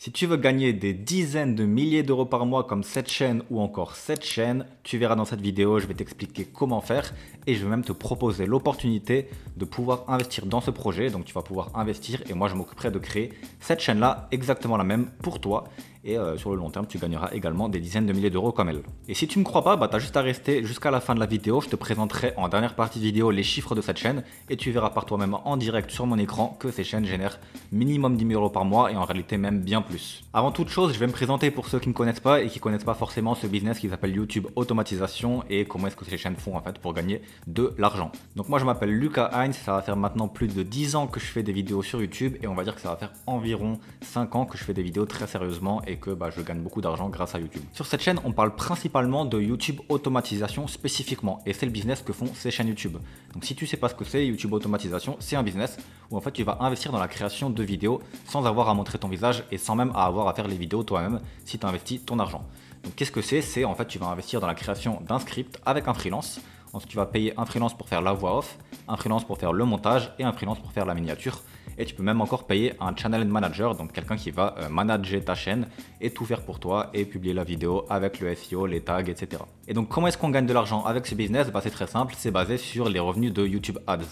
Si tu veux gagner des dizaines de milliers d'euros par mois comme cette chaîne ou encore cette chaîne, tu verras dans cette vidéo, je vais t'expliquer comment faire et je vais même te proposer l'opportunité de pouvoir investir dans ce projet. Donc tu vas pouvoir investir et moi je m'occuperai de créer cette chaîne-là exactement la même pour toi. Et sur le long terme, tu gagneras également des dizaines de milliers d'euros comme elle. Et si tu ne me crois pas, tu as juste à rester jusqu'à la fin de la vidéo. Je te présenterai en dernière partie de vidéo les chiffres de cette chaîne et tu verras par toi-même en direct sur mon écran que ces chaînes génèrent minimum 10 000 euros par mois et en réalité même bien plus. Avant toute chose, je vais me présenter pour ceux qui ne connaissent pas et qui ne connaissent pas forcément ce business qui s'appelle YouTube Automatisation et comment est-ce que ces chaînes font en fait pour gagner de l'argent. Donc moi je m'appelle Lucas Heinz, ça va faire maintenant plus de 10 ans que je fais des vidéos sur YouTube et on va dire que ça va faire environ 5 ans que je fais des vidéos très sérieusement et que je gagne beaucoup d'argent grâce à YouTube. Sur cette chaîne, on parle principalement de YouTube Automatisation spécifiquement et c'est le business que font ces chaînes YouTube. Donc si tu sais pas ce que c'est, YouTube Automatisation, c'est un business où en fait tu vas investir dans la création de vidéos sans avoir à montrer ton visage et sans même avoir à faire les vidéos toi-même si tu investis ton argent. Donc qu'est-ce que c'est? C'est en fait tu vas investir dans la création d'un script avec un freelance. Ensuite tu vas payer un freelance pour faire la voix off, un freelance pour faire le montage et un freelance pour faire la miniature. Et tu peux même encore payer un channel manager, donc quelqu'un qui va manager ta chaîne et tout faire pour toi et publier la vidéo avec le SEO, les tags, etc. Et donc comment est-ce qu'on gagne de l'argent avec ce business? C'est très simple, c'est basé sur les revenus de YouTube Ads.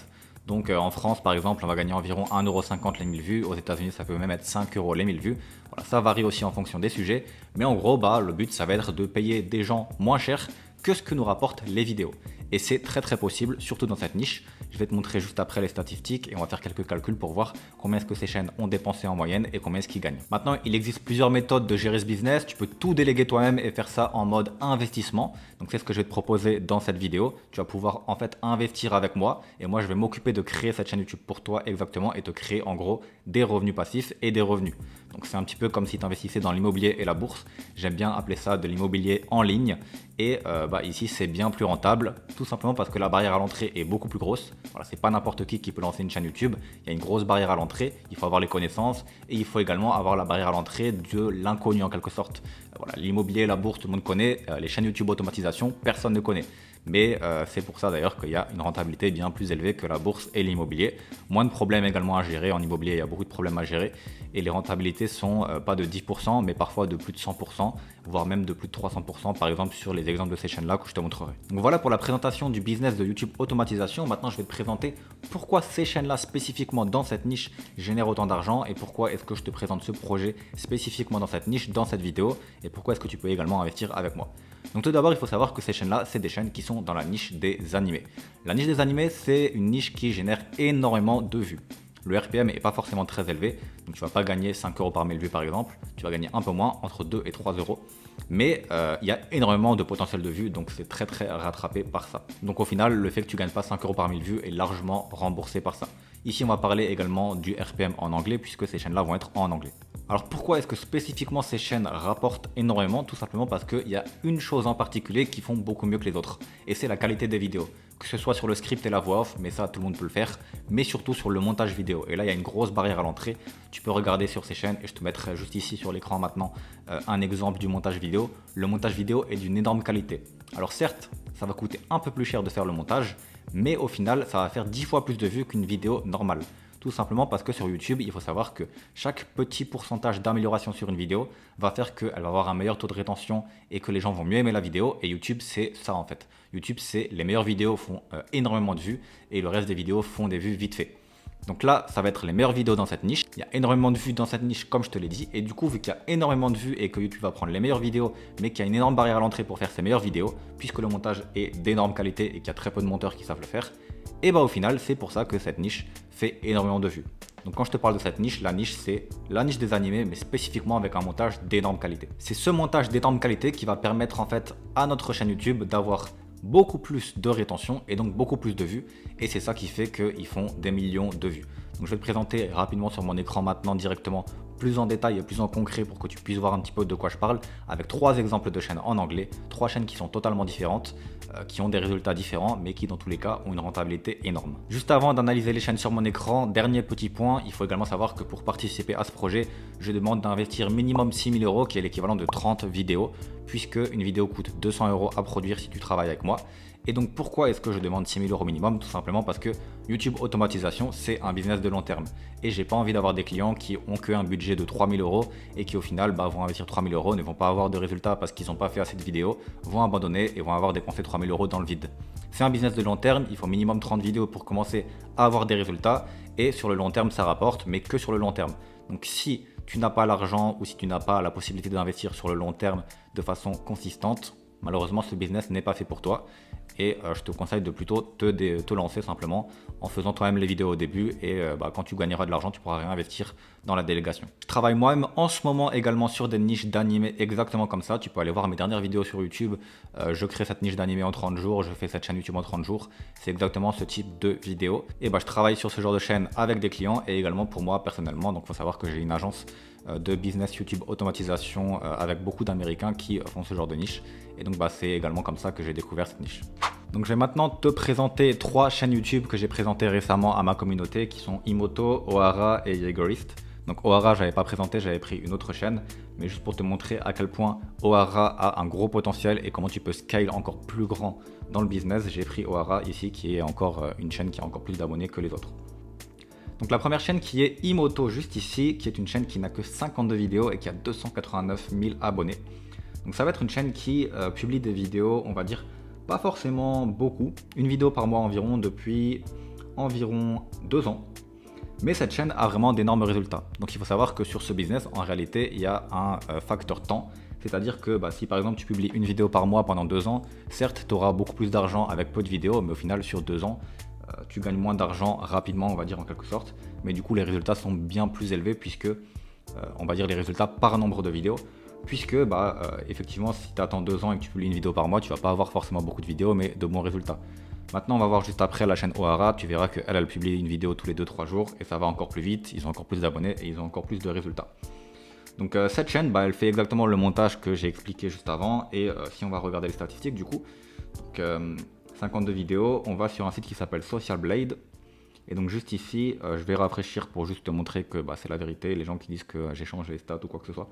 Donc en France par exemple on va gagner environ 1,50 € les 1000 vues, aux États-Unis ça peut même être 5 € les 1000 vues. Voilà, ça varie aussi en fonction des sujets, mais en gros le but ça va être de payer des gens moins cher que ce que nous rapportent les vidéos. Et c'est très possible, surtout dans cette niche. Je vais te montrer juste après les statistiques et on va faire quelques calculs pour voir combien est-ce que ces chaînes ont dépensé en moyenne et combien est-ce qu'ils gagnent. Maintenant, il existe plusieurs méthodes de gérer ce business. Tu peux tout déléguer toi-même et faire ça en mode investissement. Donc c'est ce que je vais te proposer dans cette vidéo. Tu vas pouvoir en fait investir avec moi et moi je vais m'occuper de créer cette chaîne YouTube pour toi exactement et te créer en gros des revenus passifs et des revenus. Donc c'est un petit peu comme si tu investissais dans l'immobilier et la bourse. J'aime bien appeler ça de l'immobilier en ligne et ici c'est bien plus rentable. Tout simplement parce que la barrière à l'entrée est beaucoup plus grosse. Voilà, c'est pas n'importe qui peut lancer une chaîne YouTube. Il y a une grosse barrière à l'entrée. Il faut avoir les connaissances et il faut également avoir la barrière à l'entrée de l'inconnu en quelque sorte. Voilà, l'immobilier, la bourse, tout le monde connaît. Les chaînes YouTube automatisation, personne ne connaît. Mais c'est pour ça d'ailleurs qu'il y a une rentabilité bien plus élevée que la bourse et l'immobilier. Moins de problèmes également à gérer. En immobilier, il y a beaucoup de problèmes à gérer. Et les rentabilités sont pas de 10%, mais parfois de plus de 100%, voire même de plus de 300%, par exemple sur les exemples de ces chaînes-là que je te montrerai. Donc voilà pour la présentation du business de YouTube Automatisation. Maintenant, je vais te présenter pourquoi ces chaînes-là spécifiquement dans cette niche génèrent autant d'argent et pourquoi est-ce que je te présente ce projet spécifiquement dans cette niche, dans cette vidéo et pourquoi est-ce que tu peux également investir avec moi. Donc tout d'abord, il faut savoir que ces chaînes-là, c'est des chaînes qui sont dans la niche des animés. La niche des animés, c'est une niche qui génère énormément de vues. Le RPM n'est pas forcément très élevé, donc tu ne vas pas gagner 5 € par 1000 vues par exemple, tu vas gagner un peu moins, entre 2 et 3 €. Mais il y a énormément de potentiel de vues, donc c'est très rattrapé par ça. Donc au final, le fait que tu ne gagnes pas 5 € par 1000 vues est largement remboursé par ça. Ici, on va parler également du RPM en anglais, puisque ces chaînes-là vont être en anglais. Alors pourquoi est-ce que spécifiquement ces chaînes rapportent énormément? Tout simplement parce qu'il y a une chose en particulier qui font beaucoup mieux que les autres, et c'est la qualité des vidéos. Que ce soit sur le script et la voix off, mais ça tout le monde peut le faire, mais surtout sur le montage vidéo. Et là il y a une grosse barrière à l'entrée. Tu peux regarder sur ces chaînes, et je te mettrai juste ici sur l'écran maintenant un exemple du montage vidéo. Le montage vidéo est d'une énorme qualité. Alors certes, ça va coûter un peu plus cher de faire le montage, mais au final ça va faire 10 fois plus de vues qu'une vidéo normale. Tout simplement parce que sur YouTube, il faut savoir que chaque petit pourcentage d'amélioration sur une vidéo va faire qu'elle va avoir un meilleur taux de rétention et que les gens vont mieux aimer la vidéo. Et YouTube, c'est ça en fait. YouTube, c'est les meilleures vidéos font énormément de vues et le reste des vidéos font des vues vite fait. Donc là, ça va être les meilleures vidéos dans cette niche. Il y a énormément de vues dans cette niche, comme je te l'ai dit. Et du coup, vu qu'il y a énormément de vues et que YouTube va prendre les meilleures vidéos, mais qu'il y a une énorme barrière à l'entrée pour faire ces meilleures vidéos, puisque le montage est d'énorme qualité et qu'il y a très peu de monteurs qui savent le faire, et au final, c'est pour ça que cette niche fait énormément de vues. Donc quand je te parle de cette niche, la niche c'est la niche des animés, mais spécifiquement avec un montage d'énorme qualité. C'est ce montage d'énorme qualité qui va permettre en fait à notre chaîne YouTube d'avoir beaucoup plus de rétention et donc beaucoup plus de vues. Et c'est ça qui fait qu'ils font des millions de vues. Donc je vais te présenter rapidement sur mon écran maintenant directement plus en détail et plus en concret pour que tu puisses voir un petit peu de quoi je parle avec 3 exemples de chaînes en anglais, 3 chaînes qui sont totalement différentes, qui ont des résultats différents mais qui dans tous les cas ont une rentabilité énorme. Juste avant d'analyser les chaînes sur mon écran, dernier petit point, il faut également savoir que pour participer à ce projet, je demande d'investir minimum 6 000 € qui est l'équivalent de 30 vidéos puisque une vidéo coûte 200 € à produire si tu travailles avec moi Et donc pourquoi est-ce que je demande 6 000 € minimum? Tout simplement parce que YouTube automatisation, c'est un business de long terme. Et j'ai pas envie d'avoir des clients qui ont qu'un budget de 3 000 € et qui au final vont investir 3 000 €, ne vont pas avoir de résultats parce qu'ils n'ont pas fait assez de vidéos, vont abandonner et vont avoir dépensé 3 000 € dans le vide. C'est un business de long terme, il faut minimum 30 vidéos pour commencer à avoir des résultats et sur le long terme ça rapporte, mais que sur le long terme. Donc si tu n'as pas l'argent ou si tu n'as pas la possibilité d'investir sur le long terme de façon consistante, malheureusement ce business n'est pas fait pour toi et je te conseille de plutôt te lancer simplement en faisant toi-même les vidéos au début et quand tu gagneras de l'argent tu pourras réinvestir dans la délégation. Je travaille moi-même en ce moment également sur des niches d'animé exactement comme ça. Tu peux aller voir mes dernières vidéos sur YouTube. Je crée cette niche d'animé en 30 jours, je fais cette chaîne YouTube en 30 jours. C'est exactement ce type de vidéo. Et je travaille sur ce genre de chaîne avec des clients et également pour moi personnellement. Donc il faut savoir que j'ai une agence de business YouTube automatisation avec beaucoup d'Américains qui font ce genre de niche. Et donc c'est également comme ça que j'ai découvert cette niche. Donc je vais maintenant te présenter 3 chaînes YouTube que j'ai présentées récemment à ma communauté qui sont Imoto, Ohara et Jaegerist. Donc Ohara j'avais pas présenté, j'avais pris une autre chaîne, mais juste pour te montrer à quel point Ohara a un gros potentiel et comment tu peux scale encore plus grand dans le business, j'ai pris Ohara ici qui est encore une chaîne qui a encore plus d'abonnés que les autres. Donc la première chaîne qui est Imoto juste ici, qui est une chaîne qui n'a que 52 vidéos et qui a 289 000 abonnés. Donc ça va être une chaîne qui publie des vidéos, on va dire, pas forcément beaucoup, une vidéo par mois environ depuis environ 2 ans. Mais cette chaîne a vraiment d'énormes résultats. Donc il faut savoir que sur ce business, en réalité, il y a un facteur temps. C'est-à-dire que si par exemple tu publies une vidéo par mois pendant 2 ans, certes tu auras beaucoup plus d'argent avec peu de vidéos, mais au final sur 2 ans, tu gagnes moins d'argent rapidement, on va dire en quelque sorte. Mais du coup les résultats sont bien plus élevés puisque, on va dire les résultats par nombre de vidéos. Puisque effectivement si tu attends 2 ans et que tu publies une vidéo par mois, tu vas pas avoir forcément beaucoup de vidéos mais de bons résultats. Maintenant on va voir juste après la chaîne Ohara, tu verras qu'elle publie une vidéo tous les 2-3 jours et ça va encore plus vite, ils ont encore plus d'abonnés et ils ont encore plus de résultats. Donc cette chaîne elle fait exactement le montage que j'ai expliqué juste avant et si on va regarder les statistiques du coup, donc 52 vidéos, on va sur un site qui s'appelle Social Blade. Et donc juste ici, je vais rafraîchir pour juste te montrer que c'est la vérité, les gens qui disent que j'ai changé les stats ou quoi que ce soit.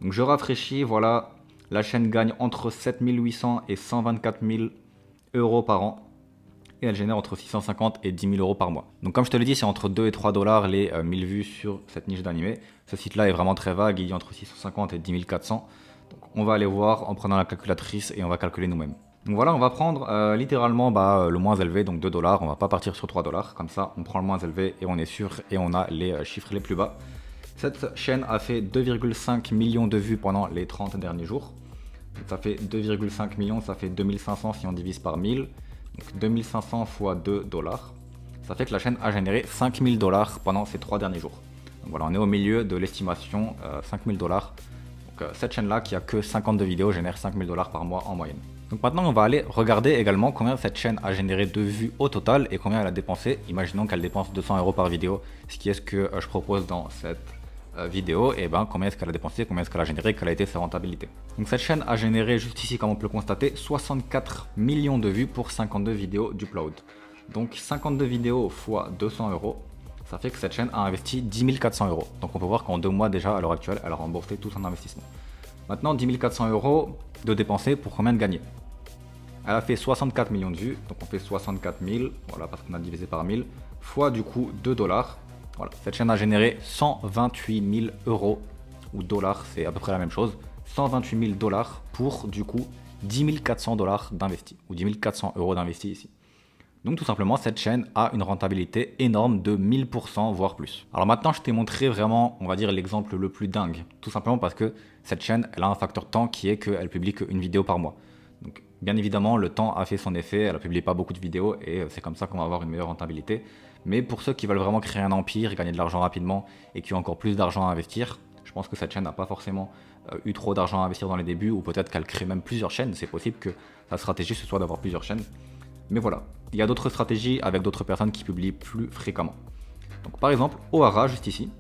Donc je rafraîchis, voilà, la chaîne gagne entre 7 800 et 124 000 € par an. Et elle génère entre 650 et 10 000 € par mois. Donc comme je te l'ai dit, c'est entre 2 et 3 $ les 1000 vues sur cette niche d'animé. Ce site-là est vraiment très vague, il dit entre 650 et 10 400. Donc on va aller voir en prenant la calculatrice et on va calculer nous-mêmes. Donc voilà, on va prendre littéralement le moins élevé, donc 2 $. On va pas partir sur 3 $. Comme ça, on prend le moins élevé et on est sûr et on a les chiffres les plus bas. Cette chaîne a fait 2,5 millions de vues pendant les 30 derniers jours. Donc ça fait 2,5 millions, ça fait 2500 si on divise par 1000. Donc 2500 fois 2 $. Ça fait que la chaîne a généré 5 000 $ pendant ces 3 derniers jours. Donc voilà, on est au milieu de l'estimation 5 000 $. Donc cette chaîne-là qui a que 52 vidéos génère 5 000 $ par mois en moyenne. Donc maintenant on va aller regarder également combien cette chaîne a généré de vues au total et combien elle a dépensé. Imaginons qu'elle dépense 200 € par vidéo, ce qui est ce que je propose dans cette vidéo, et combien est-ce qu'elle a dépensé, combien est-ce qu'elle a généré, quelle a été sa rentabilité. Donc cette chaîne a généré juste ici, comme on peut le constater, 64 millions de vues pour 52 vidéos d'upload. Donc 52 vidéos fois 200 €, ça fait que cette chaîne a investi 10 400 €. Donc on peut voir qu'en 2 mois déjà, à l'heure actuelle, elle a remboursé tout son investissement. Maintenant 10 400 € de dépensés pour combien de gagner? Elle a fait 64 millions de vues, donc on fait 64 000, voilà, parce qu'on a divisé par 1000, fois du coup 2 $. Voilà, cette chaîne a généré 128 000 €, ou dollars, c'est à peu près la même chose, 128 000 $ pour du coup 10 400 $ d'investis, ou 10 400 € d'investis ici. Donc tout simplement, cette chaîne a une rentabilité énorme de 1000 %, voire plus. Alors maintenant, je t'ai montré vraiment, on va dire, l'exemple le plus dingue. Tout simplement parce que cette chaîne, elle a un facteur temps qui est qu'elle publie qu'une vidéo par mois. Donc bien évidemment, le temps a fait son effet, elle a publié pas beaucoup de vidéos et c'est comme ça qu'on va avoir une meilleure rentabilité. Mais pour ceux qui veulent vraiment créer un empire, gagner de l'argent rapidement et qui ont encore plus d'argent à investir, je pense que cette chaîne n'a pas forcément eu trop d'argent à investir dans les débuts, ou peut-être qu'elle crée même plusieurs chaînes. C'est possible que sa stratégie ce soit d'avoir plusieurs chaînes. Mais voilà, il y a d'autres stratégies avec d'autres personnes qui publient plus fréquemment. Donc par exemple, Ohara, juste ici,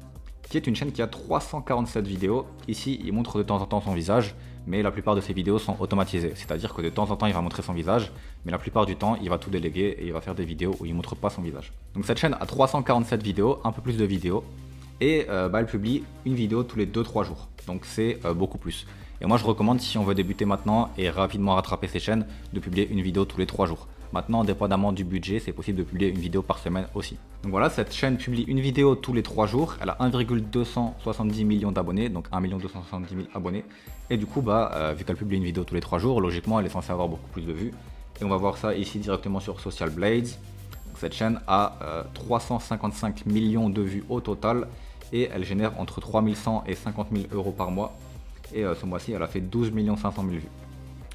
qui est une chaîne qui a 347 vidéos. Ici, il montre de temps en temps son visage, mais la plupart de ses vidéos sont automatisées. C'est-à-dire que de temps en temps, il va montrer son visage, mais la plupart du temps, il va tout déléguer et il va faire des vidéos où il ne montre pas son visage. Donc cette chaîne a 347 vidéos, un peu plus de vidéos, et elle publie une vidéo tous les 2-3 jours. Donc c'est beaucoup plus. Et moi je recommande, si on veut débuter maintenant et rapidement rattraper ses chaînes, de publier une vidéo tous les 3 jours. Maintenant, dépendamment du budget, c'est possible de publier une vidéo par semaine aussi. Donc voilà, cette chaîne publie une vidéo tous les 3 jours. Elle a 1,270 millions d'abonnés, donc 1 270 000 abonnés. Et du coup, vu qu'elle publie une vidéo tous les 3 jours, logiquement, elle est censée avoir beaucoup plus de vues. Et on va voir ça ici directement sur Social Blades. Donc cette chaîne a 355 millions de vues au total et elle génère entre 3100 et 50 000 euros par mois. Et ce mois-ci, elle a fait 12 500 000 vues.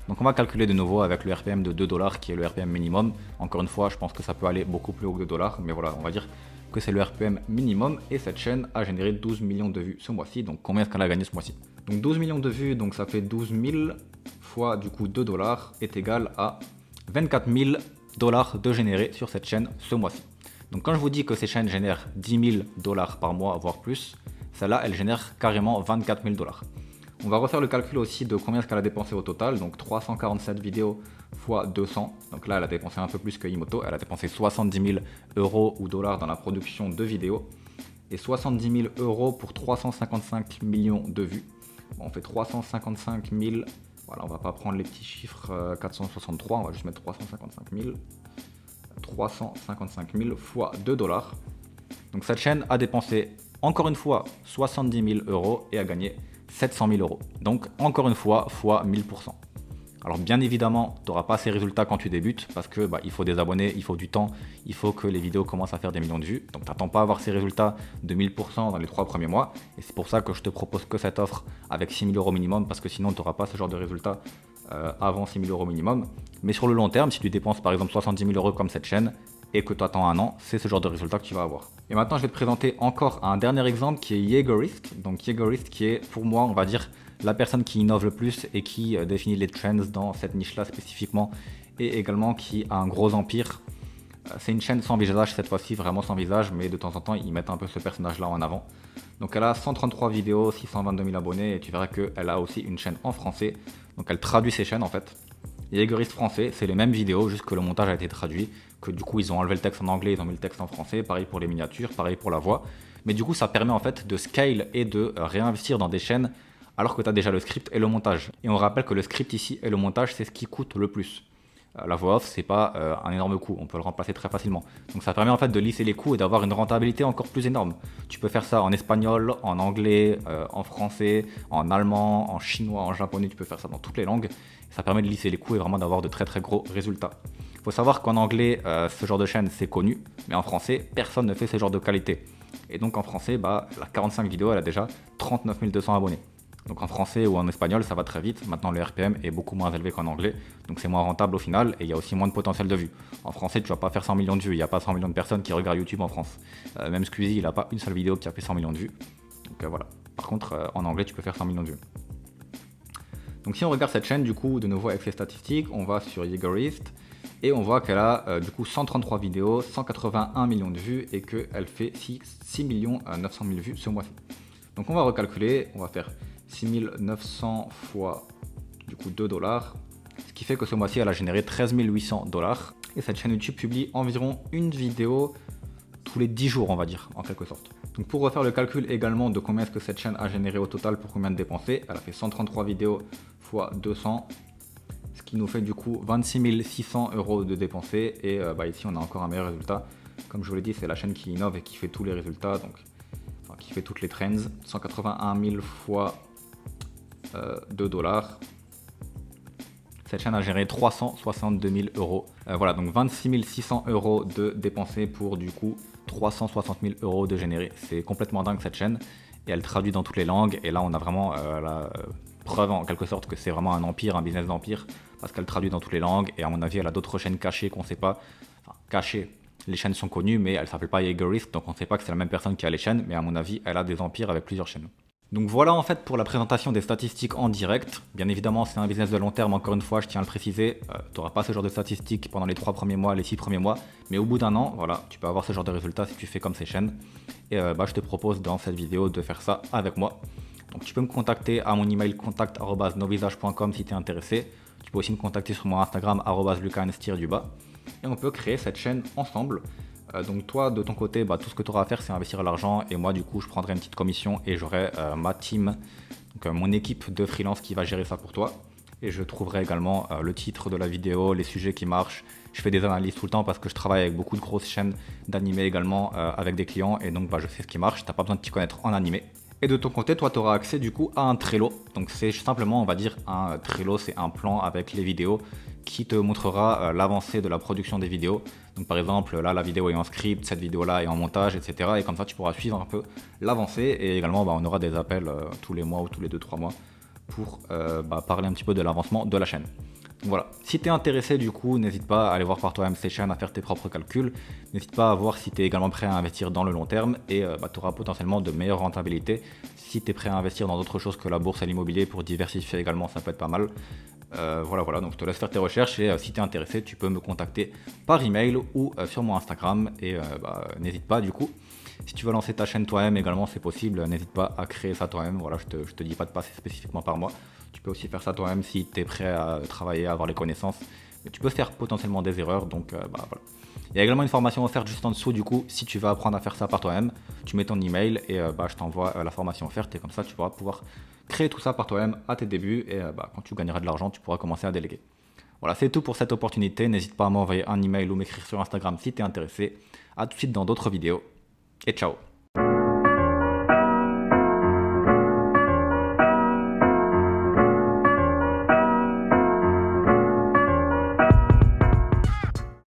Donc on va calculer de nouveau avec le RPM de 2 $ qui est le RPM minimum. Encore une fois, je pense que ça peut aller beaucoup plus haut que 2 $, mais voilà, on va dire que c'est le RPM minimum. Et cette chaîne a généré 12 millions de vues ce mois-ci. Donc combien est-ce qu'elle a gagné ce mois-ci? Donc 12 millions de vues, donc ça fait 12 000 fois du coup 2 $ est égal à 24 000 $ de générés sur cette chaîne ce mois-ci. Donc quand je vous dis que ces chaînes génèrent 10 000 $ par mois, voire plus, celle-là, elle génère carrément 24 000 $. On va refaire le calcul aussi de combien est-ce qu'elle a dépensé au total. Donc 347 vidéos fois 200. Donc là, elle a dépensé un peu plus que Imoto. Elle a dépensé 70 000 euros ou dollars dans la production de vidéos. Et 70 000 euros pour 355 millions de vues. Bon, on fait 355 000. Voilà, on va pas prendre les petits chiffres 463. On va juste mettre 355 000. 355 000 fois 2 $. Donc cette chaîne a dépensé encore une fois 70 000 euros et a gagné 700 000 euros. Donc encore une fois, fois 1000%. Alors bien évidemment, tu n'auras pas ces résultats quand tu débutes parce que il faut des abonnés, il faut du temps, il faut que les vidéos commencent à faire des millions de vues. Donc tu n'attends pas à avoir ces résultats de 1000% dans les 3 premiers mois. Et c'est pour ça que je te propose que cette offre avec 6 000 euros minimum parce que sinon tu n'auras pas ce genre de résultats avant 6 000 euros minimum. Mais sur le long terme, si tu dépenses par exemple 70 000 euros comme cette chaîne, et que tu attends un an, c'est ce genre de résultat que tu vas avoir. Et maintenant, je vais te présenter encore un dernier exemple qui est Jaegerist. Donc Jaegerist qui est pour moi, on va dire, la personne qui innove le plus et qui définit les trends dans cette niche-là spécifiquement et également qui a un gros empire. C'est une chaîne sans visage cette fois-ci, vraiment sans visage, mais de temps en temps, ils mettent un peu ce personnage-là en avant. Donc elle a 133 vidéos, 622 000 abonnés et tu verras qu'elle a aussi une chaîne en français. Donc elle traduit ses chaînes en fait. Jaegerist français, c'est les mêmes vidéos, juste que le montage a été traduit, que du coup ils ont enlevé le texte en anglais, ils ont mis le texte en français, pareil pour les miniatures, pareil pour la voix. Mais du coup ça permet en fait de scale et de réinvestir dans des chaînes alors que tu as déjà le script et le montage. Et on rappelle que le script ici et le montage c'est ce qui coûte le plus. La voix off c'est pas un énorme coût, on peut le remplacer très facilement. Donc ça permet en fait de lisser les coûts et d'avoir une rentabilité encore plus énorme. Tu peux faire ça en espagnol, en anglais, en français, en allemand, en chinois, en japonais, tu peux faire ça dans toutes les langues. Ça permet de lisser les coûts et vraiment d'avoir de très très gros résultats. Il faut savoir qu'en anglais, ce genre de chaîne c'est connu, mais en français, personne ne fait ce genre de qualité. Et donc en français, la 45 vidéos, elle a déjà 39 200 abonnés. Donc en français ou en espagnol, ça va très vite. Maintenant, le RPM est beaucoup moins élevé qu'en anglais, donc c'est moins rentable au final et il y a aussi moins de potentiel de vues. En français, tu vas pas faire 100 millions de vues, il n'y a pas 100 millions de personnes qui regardent YouTube en France. Même Squeezie, il n'a pas une seule vidéo qui a fait 100 millions de vues. Donc voilà. Par contre, en anglais, tu peux faire 100 millions de vues. Donc si on regarde cette chaîne, du coup, de nouveau avec ses statistiques, on va sur Jaegerist et on voit qu'elle a du coup 133 vidéos, 181 millions de vues et qu'elle fait 6 900 000 vues ce mois-ci. Donc on va recalculer, on va faire 6 900 fois du coup 2 $, ce qui fait que ce mois-ci elle a généré 13 800 $. Et cette chaîne YouTube publie environ une vidéo tous les 10 jours, on va dire, en quelque sorte. Donc pour refaire le calcul également de combien est-ce que cette chaîne a généré au total pour combien de dépensés, elle a fait 133 vidéos fois 200, ce qui nous fait du coup 26 600 euros de dépensés. Et ici on a encore un meilleur résultat. Comme je vous l'ai dit, c'est la chaîne qui innove et qui fait tous les résultats, donc qui fait toutes les trends. 181 000 fois 2 $. Cette chaîne a géré 362 000 euros. Voilà, donc 26 600 euros de dépensés pour du coup 360 000 euros de générés. C'est complètement dingue cette chaîne et elle traduit dans toutes les langues. Et là, on a vraiment la preuve en quelque sorte que c'est vraiment un empire, un business d'empire parce qu'elle traduit dans toutes les langues. Et à mon avis, elle a d'autres chaînes cachées qu'on ne sait pas. Enfin, cachées. Les chaînes sont connues, mais elle ne s'appelle pas Jaegerist, donc on ne sait pas que c'est la même personne qui a les chaînes. Mais à mon avis, elle a des empires avec plusieurs chaînes. Donc voilà en fait pour la présentation des statistiques en direct. Bien évidemment c'est un business de long terme, encore une fois je tiens à le préciser, tu n'auras pas ce genre de statistiques pendant les 3 premiers mois, les 6 premiers mois, mais au bout d'un an, voilà, tu peux avoir ce genre de résultats si tu fais comme ces chaînes. Et je te propose dans cette vidéo de faire ça avec moi. Donc tu peux me contacter à mon email contact@novisage.com si tu es intéressé. Tu peux aussi me contacter sur mon Instagram @lucas_du-bas et on peut créer cette chaîne ensemble. Donc toi de ton côté tout ce que tu auras à faire c'est investir l'argent et moi du coup je prendrai une petite commission et j'aurai ma team Donc, mon équipe de freelance qui va gérer ça pour toi. Et je trouverai également le titre de la vidéo, les sujets qui marchent. Je fais des analyses tout le temps parce que je travaille avec beaucoup de grosses chaînes d'animés également avec des clients. Et donc je sais ce qui marche, tu n'as pas besoin de t'y connaître en animé. Et de ton côté, toi, tu auras accès du coup à un Trello. Donc c'est simplement, on va dire, un Trello, c'est un plan avec les vidéos qui te montrera l'avancée de la production des vidéos. Donc par exemple, là, la vidéo est en script, cette vidéo-là est en montage, etc. Et comme ça, tu pourras suivre un peu l'avancée. Et également, on aura des appels tous les mois ou tous les 2-3 mois pour parler un petit peu de l'avancement de la chaîne. Donc voilà, si tu es intéressé du coup, n'hésite pas à aller voir par toi-même ces chaînes, à faire tes propres calculs. N'hésite pas à voir si tu es également prêt à investir dans le long terme et tu auras potentiellement de meilleures rentabilités. Si tu es prêt à investir dans d'autres choses que la bourse et l'immobilier pour diversifier également, ça peut être pas mal. Voilà, donc je te laisse faire tes recherches et si tu es intéressé, tu peux me contacter par email ou sur mon Instagram et n'hésite pas du coup. Si tu veux lancer ta chaîne toi-même également, c'est possible, n'hésite pas à créer ça toi-même. Voilà, je te dis pas de passer spécifiquement par moi. Tu peux aussi faire ça toi-même si tu es prêt à travailler, à avoir les connaissances. Mais tu peux faire potentiellement des erreurs, donc voilà. Il y a également une formation offerte juste en dessous, du coup, si tu veux apprendre à faire ça par toi-même, tu mets ton email et je t'envoie la formation offerte et comme ça tu pourras pouvoir créer tout ça par toi-même à tes débuts et quand tu gagneras de l'argent, tu pourras commencer à déléguer. Voilà, c'est tout pour cette opportunité. N'hésite pas à m'envoyer un email ou m'écrire sur Instagram si tu es intéressé. A tout de suite dans d'autres vidéos et ciao.